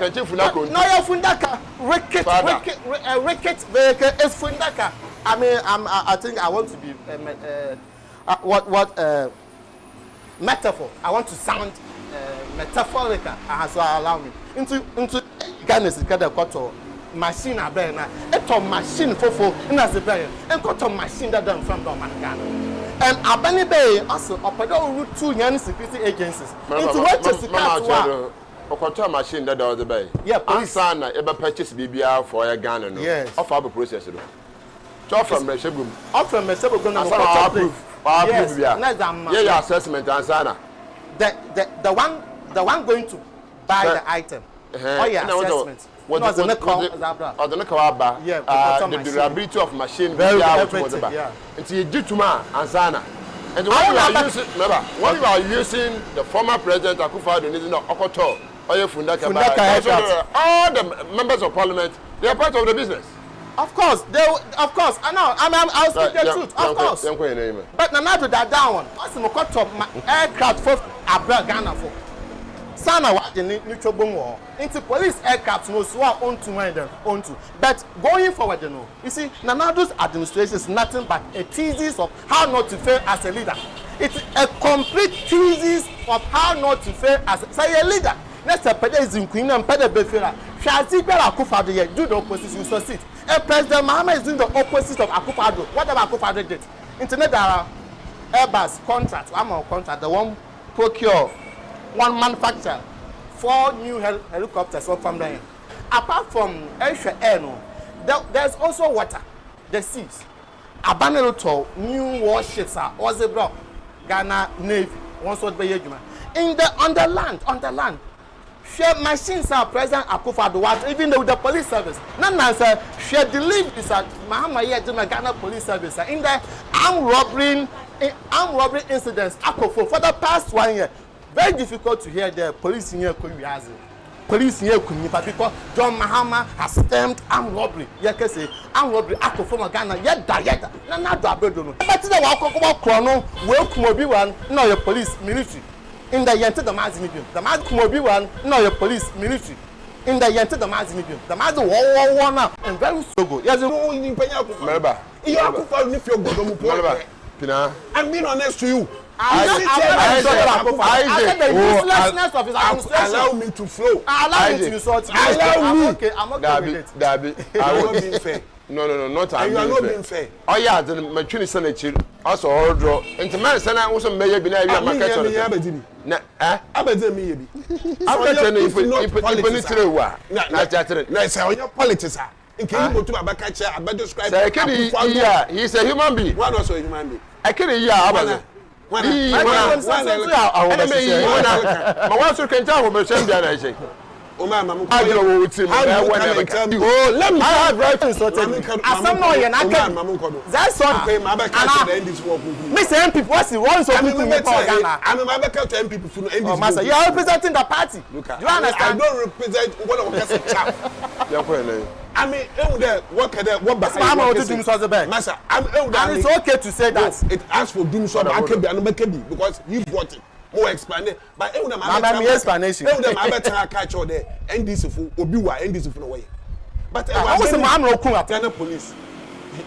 can't Fundaka. No, you're Fundaka. Ricket vehicle is Fundaka. I mean, I think I want to be metaphor. I want to sound metaphorical. So allow me into Ghana is kind of got machine a bear now. It's a machine for in as a bear and got a machine that done from Ghana. And Abani Bay also operated with 2 young security agencies. Into what to secure a machine that does the bay. Yeah, police ever purchase BBR for a Ghana. Yes. Of our process. Talk from Meshabum. Off from Meshabum. Yes. Yeah, assessment and Sana. The one going to buy the item. Oh yeah, assessment. What was the durability of machine? Yeah. Until you do to man and Sana. And when you are using the former president Akufo-Addo in Okoto, Fundaka, all the members of parliament, they are part of the business. Of course, I know. I'll speak the truth. Of course. But now to that down one. What's the Mokoto aircraft for Abra Ghana for? Sana wa the neutral bomb war into police aircraft no so on to mind them onto. But going forward, you see, Nanado's administration is nothing but a thesis of how not to fail as a leader. It's a complete thesis of how not to fail as a leader. Next step is in Queen and Pedu Abakaadze. Shazi Bella Akufo-Addo do the opposite, you succeed. And President Mahama is doing the opposite of Akufo-Addo. Whatever Akufo-Addo did. Internet Airbus contract, contract, the one procure, one manufacturer, 4 new helicopters from there. Apart from air, there's also water, the seas. Abaneroto, new warships are also brought. Ghana Navy, once what by on the land. Share machines are present Akufo-Addo, even though the police service. None answer, share the leave is at Mahama Ghana police service. In the armed robbery incidents, Akufo for the past 1 year. Very difficult to hear the police here police here because John Mahama has stemmed armed robbery. You say armed robbery Akufo Ghana yet na do abedo. But the walk chrono we kumobi one no your police military. In the yente the mazinibium. The maz kumobi one no your police military. In the yente the mazinibium. The maz war now and very so yes no in penya Akufo. Remember. You Akufo ni fio godomu po. Pina. I'm being honest to you. Allow me to flow. Allow me to insult you. Allow me. Okay, I'm okay with it. Dabi, I won't be fair. No, not I. You are not being fair. Oh yeah, the machine senator also all draw. Into man, sana also may be na market. Na abede me bi. Abede if wa. Na chattere. Na say on your politics ah. Nke you go to Abakaadze, Abede describe. Yeah, he's a human being. One also a human being. I can't hear Abede. When I want to tell you, I say, oh, my mama, I don't know oh, let me have right to sort of some more. That's all. Mr. people, what's the ones of people? I'm a Abakaadze to people from NDC. Master, you are representing the party. You understand? I don't represent one of us. I mean, what I'm going to do is the best. Master, and it's okay to say that. It asks for doing so, because you brought it. More explanation. But I'm explanation. I'm better catch all there. And this for Obiwa, and this for away. But I was a man who attended police.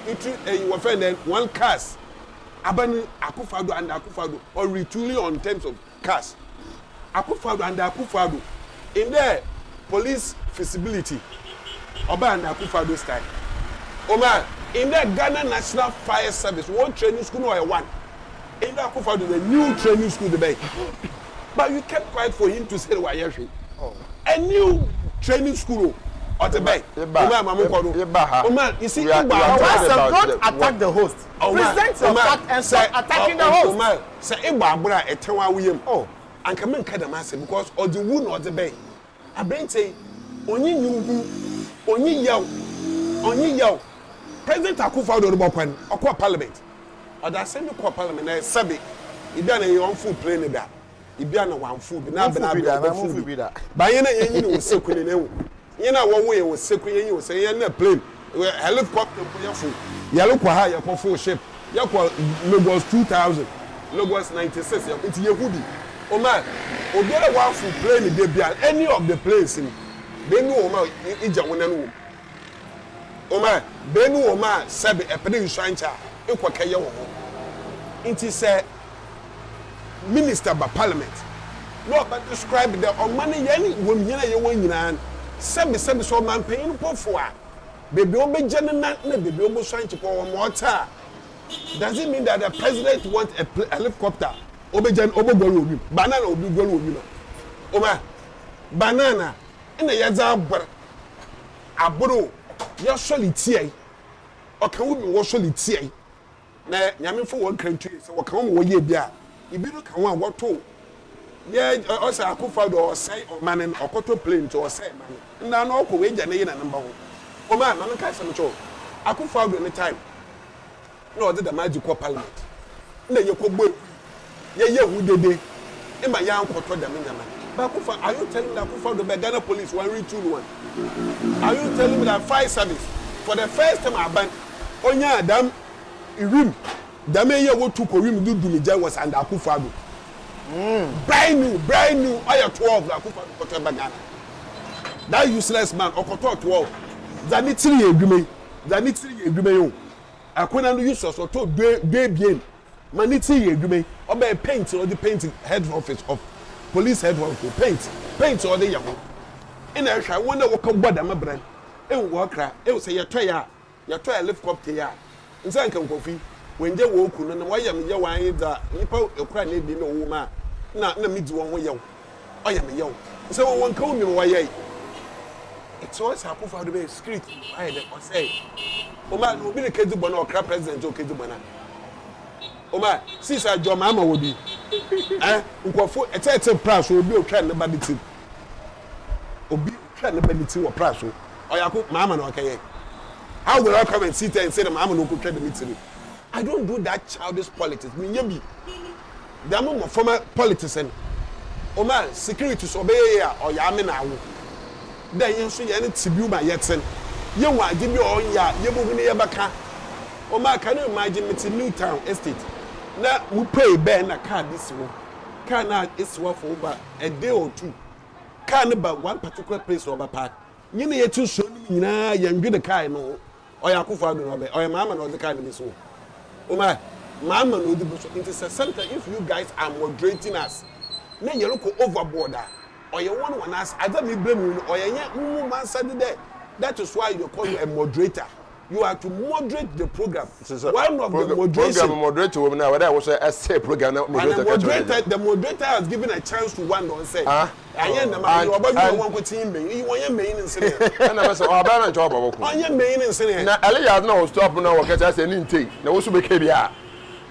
You were friend one cast. Abani Akufo-Addo and Akufo-Addo or retooling on terms of cast. Akufo-Addo and Akufo-Addo in their police feasibility. Oba and Akufo-Addo style. Oma in the Ghana National Fire Service, one training school no one. In the Akufo-Addo the new training school the bay. But you kept quiet for him to say why you a new training school or the bay. Oma, you see, don't attack the host. Present your fact and start attacking the host. Oma, say Ibabra etewa wiyem. Oh, and come and kada masse because or the wound or the bay. I bring say Onyi yaw. President Akufo-Addo the bokwan okwa parliament. Oda send ko parliament na sabe. Ibia na yon full plane da. Ibia na wan full bi na full bi da. Ba ye na yen ni wo sekuni na wo. Ye na wo ye wo sekuni yen wo say yen na plane. Helicopter ko ya full. Ya lo kwa ha ya ko full ship. Ya ko Lagos 2000. Lagos 96 ya it Yehudi. O man, obiara wan full plane de bia any of the planes in benu oma ija wonanu oma benu oma sebe epede nsuancha ekokeye wo ho nti se minister ba parliament no but describe the omani yani womnyina ye wonyina sebe so man payin pofo a bebe obeje na bebe obosuanchi po mota. Does it mean that the president wants a helicopter obeje obogoro obi banana obi goro obi no oma banana ina yaza aburo ya solitiai o kan wo bi wo solitiai na nyame fo wo krantu se wo kan wo ye bia ibi no kan wo woto ye o sa akufa do o sai o manen okoto plane to o sai manen na no ko we gya ne ye na number ho o ma na nka se me cho akufa do any time no the magic parliament na ye ko gbo ye hu dede e ma ya ankoto da me nyama ba akufa are you telling me that akufa do be Ghana police 121 are you telling me that fire service for the first time aban onya adam irim dame ye wo tu ko rim dudu mi jai was under akufa do brand new oya 12 akufa do koto be Ghana that useless man okoto 12 zani 3 edwuma yo akona no useless oto de bien maniti edwuma obe paint or the painting head office of police head office paint or the yawo ina hwa wona wo ko boda mabran e wo kra e say yetoya helicopter ya nsan kan kofi wenje wo ku no na wayam ye wan da nipa ekura na bi no wo ma na midi won ho yew oyam yew so won kan mi waye it's always happen for the street I dey o say o ma no bi ne kedi bona okra president o kedi bona o ma sisa jo ma wo bi nkofo etete price obi o twa ne body team obi twa ne body team o price o oyako mama na okaye how will I come and sit there and say the mama no go twa the meeting I don't do that childish politics me nyabi the am former politics and o ma security so obey ya o ya me na awo da yin so ye ne tibiu ma yeten ye wa agi bi o ya ye bo hunu ye baka o ma can you imagine me New Town estate na we pay be na car this one car na is worth for over a day or two car na ba one particular place over park you ne ye tu so ni nyina ye ndwe the car no o ya kufa do no be o ya mama no the car ni so o ma mama no the so it is a center if you guys are moderating us na ye look overboard or you one us either me blame or you man said there. That is why you call you a moderator. You are to moderate the program. One of the moderation. Program moderator woman now. That was a say program moderator. The moderator has given a chance to one don't say. I am the man. You are about to one team. You want your main in Syria. And I was about job. On your main in Syria. Now, Elia no stop now. What I say? Ninte. Now, also be KBR.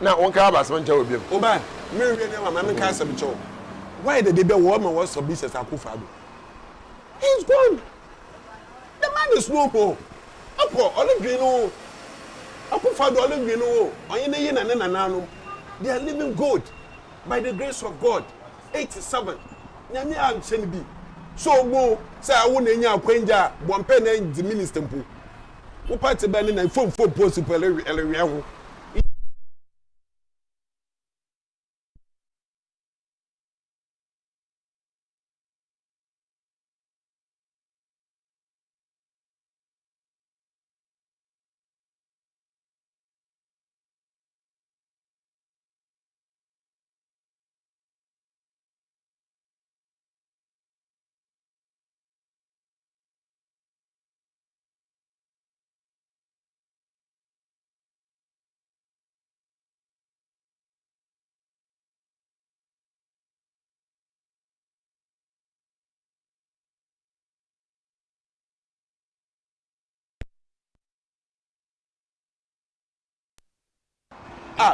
Now, one car was one job. Oh man, me really want my cancer be job. Why the debate woman was so busy as Akufado? He's gone. The man is no more. Apo, Olivino. Akufado, Olivino. Oyene yen and nanano. They are living good by the grace of God. 87. Nyame am chenibi. So mo say I won enya akwenja bompe na the minister mpo. Wo party ban na phone post ele ho.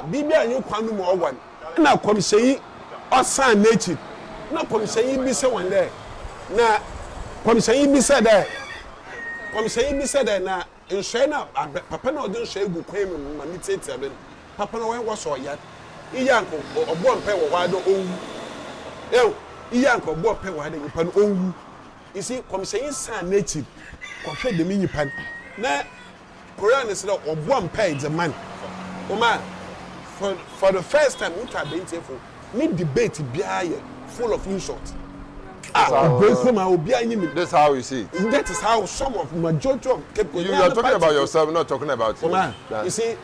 Bibi anyo kwanu mo owan na komiseyi osan nature na komiseyi bi se wan there na komiseyi bi se there na nhwe na papa na odin nhwe gu kwan mu ma ni tete ben papa na wen wo so ya iyanko obo mpe wo wa do owu iyanko obo mpe wo ha de nipa no owu isi komiseyi san nature ko hwe de mi nipa na Korean is na obo mpe the man o man for the first time we have been for me debate biaye full of insults That's how you see it. That is how some of majority of Cape Coast. You are talking about yourself, not talking about you. You see,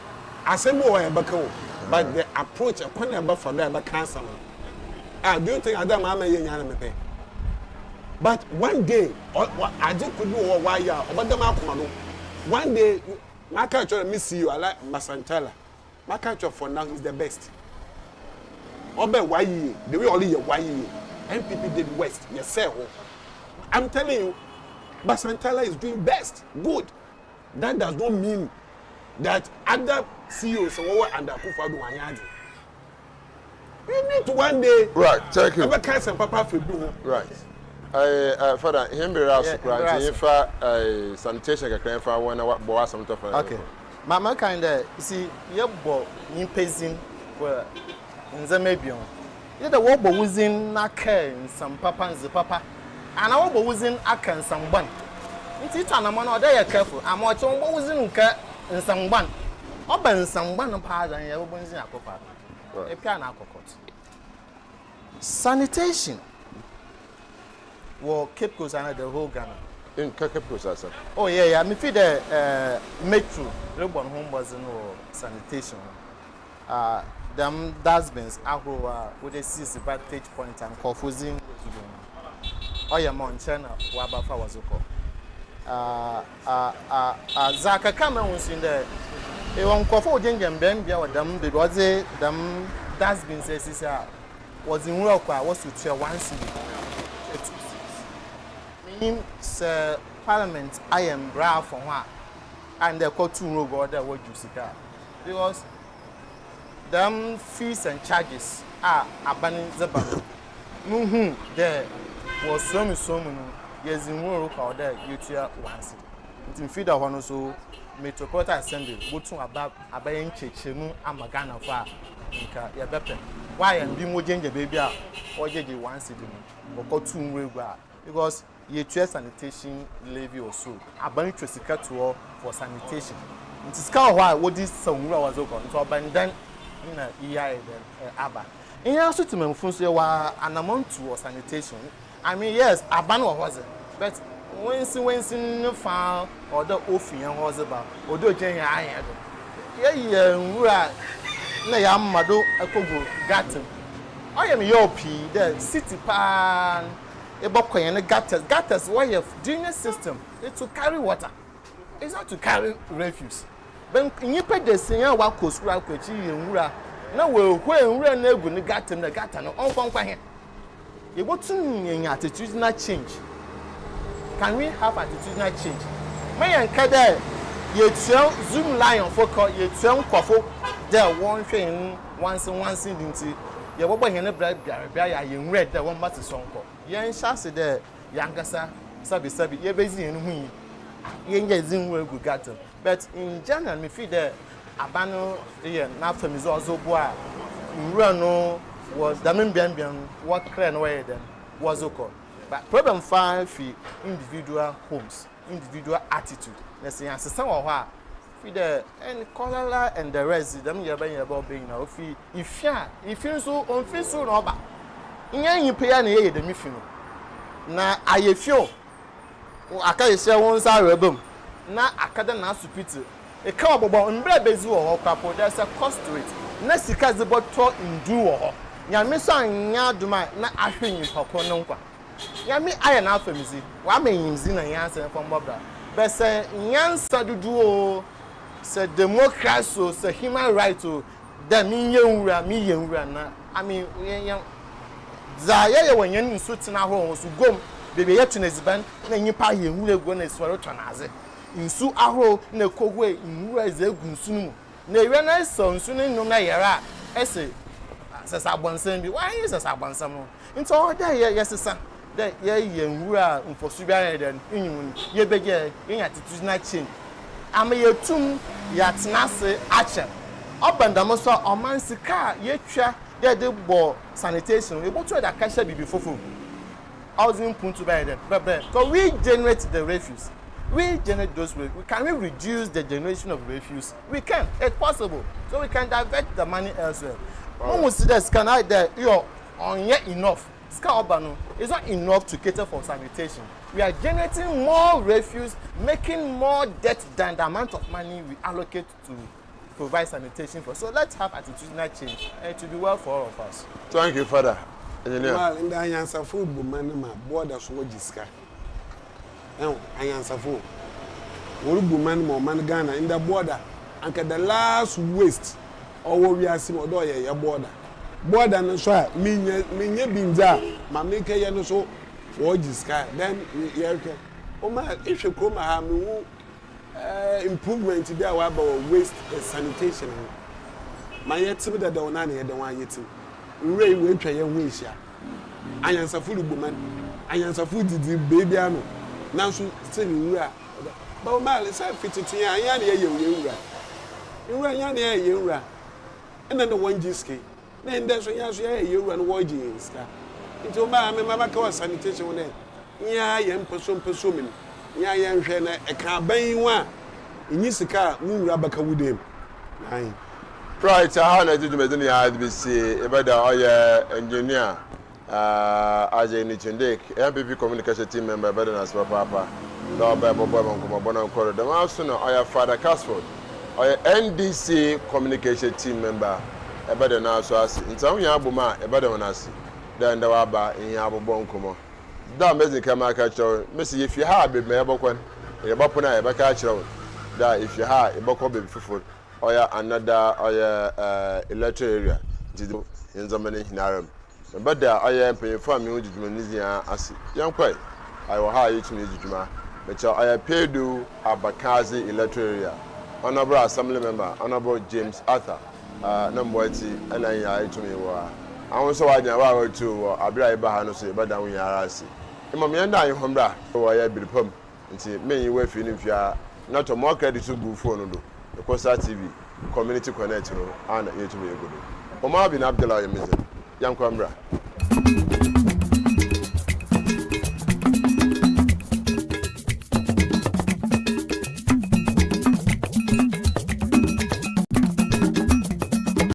I say more about but the approach I can't ever for them cancer. I do think I don't mind. But one day, I just could do why you are. But the one day, my culture miss you. I like Masantala. My culture for now is the best. Obe why the way only why MPP did West. Yes, sir. I'm telling you, Basantala is doing best, good. That does not mean that other CEOs are under Kufadu Anyadi. You need to one day. Right, thank you. Right. Father, him be surprised. If sanitation can for one hour, boy, some stuff. Okay. My kind of see, you bought in pacing where in the maybe on. You the work using naka and some papa and the papa, and I will using aka and some bun. It's it on a man or they are careful. I'm watching using cat and some bun. Open some bun part and you will using a copa. A piano cocotte. Sanitation. Well, Cape Coast and the whole Ghana. In Cape Coast, sir. Oh yeah. Me feed the metro. Urban home was no sanitation. Them dustbins are with a 6 vantage point and confusing. Oh yeah, Mount China. Wabafa was Zaka Cameron was in there. They won't call for Jengen Bembia or them because them dustbins says was in work. Was to share 1 city. Sir Parliament, I am brave for one, and the court 2 robots that were used because them fees and charges are abandoning the bank. There was so many years in work or there you tear 1 city. It's in feeder one also Metropolitan Assembly, go to about a baying chenu and Magana far. Why am being more danger baby or just 1 city or court 2 regular because you trust sanitation levy or so. A bunch of for sanitation. It is kind of why what this song was open. So, but then in a EI then ABBA. In your settlement, Funsia were an amount to sanitation. I mean, yes, a ban was it, but when in found or the Ophian was about, or do Jane I had. Yeah, we are Mado, a Kogo, Gatton. I am your P, the city pan. Gutters way of doing a system. It's to carry water. It's not to carry refuse. When you pay the senior work coast, now we'll run the gutter and the gutter. No, on you want to attitudinal change. Can we have attitudinal change? May and Kada, you Zoom lion for you turn coffee there one thing once into your boy in a bread, you read that one matter song. Yan shasi there, Yankasa, Sabi, you're busy in me. Yan Zim will go gather. But in general, me feed the Abano, the Nafam is also boy. Rano was Damin Biambian, what clan way then was okay. But problem 5 feet individual homes, individual attitude. Let's say, as some of her feed the and cholera and the rest, them you're about being now. If you so unfit so over. You pay any the mission. Now, I feel I can't say one side rebel. Now, I can't answer pity. A cowboy and bread bezu or couple, there's a cost to it. Next, because the bottle in do or Yamisa, Yaduma, not asking you for Cononqua. Yami, I am not famous. Why may you see an answer from Bobra? But say, Yansa do duo, said democracy, say human right to the million run. I mean, Zaya when you suit in our homes to go, baby, yet in his band, then you pay him who go and swallow Tanaze. In Su Arrow, in a Kogway, in who is a Gunsun. Nay, when I saw soon in Nayara, essay, says Abonsen, why is a Sabansam? It's all day, yes, sir. That ye and we are for Sugar and in ye beggar, in attitudinal change. I'm a tomb, yet Nasa Archer. Up and Damosa or Mansika, ye try. They do sanitation. We want to that cash be before. I was in point to buy them. But because we generate the refuse, we generate those refuse. Can we reduce the generation of refuse? We can. It's possible. So we can divert the money elsewhere. When we see this, can I that you're on yet enough Ska Urbano is not enough to cater for sanitation. We are generating more refuse, making more debt than the amount of money we allocate to provide sanitation for. So let's have attitudinal change, and it will be well for all of us. Thank you, Father. Engineer. Well, in the answer for woman, my border so jiska. No, I answer for. Woman, more man Ghana in the border, and the last waste, or we are seeing your border. Border no so me binza, ma make ya no so wo jiska. Then yeah, o ma if you come ha me wo improvement there about waste sanitation. My yetim that the na na the one yetim. We twa ye hu ehia. Ayansa fu lubuman. Ayansa fu didi baby ano. Nanso se ni wura. Ba o ma le say fititin anya na ye wura. Wura anya na ye wura. And then the one jiski. Then there's a you and watching. It's all my mamma sanitation. Yeah, I am pursuing. Yeah, I am sharing a car buying one. In this car, Pedu Abakaadze. Right, I had to do the IBC about the engineer. As a Nichindek, MPP communication team member, better than as Papa. No, Bible, Corridor. The mouse, I have Father Casford. I NDC communication team member. Ebede na so ase ntam ya aboma ebede wona ase da nda wa ba in abobon komo da mezi kama ka chawo mesi if you ha be me ebokwan e bapo na e baka chawo da if you ha e boko be fufu oya another oya electoral area jido nzamane hinaram ebede oya empanyefo ami ojudumanizi ase yankwai ayo ha yitumi ejuduma me cha oya Pedu Abakaadze electoral area honorable assembly member honorable James Arthur number 80 and I to me wa awon so wa jan wa to abira iba ha no so iba dan yara ase imam yan dan hombra wa ya birpam nti men we fi ni fia na to more credit to go phone do Kosa TV community connect no ana yetu me godo o ma bi na Abdullah Yemize yan kwambra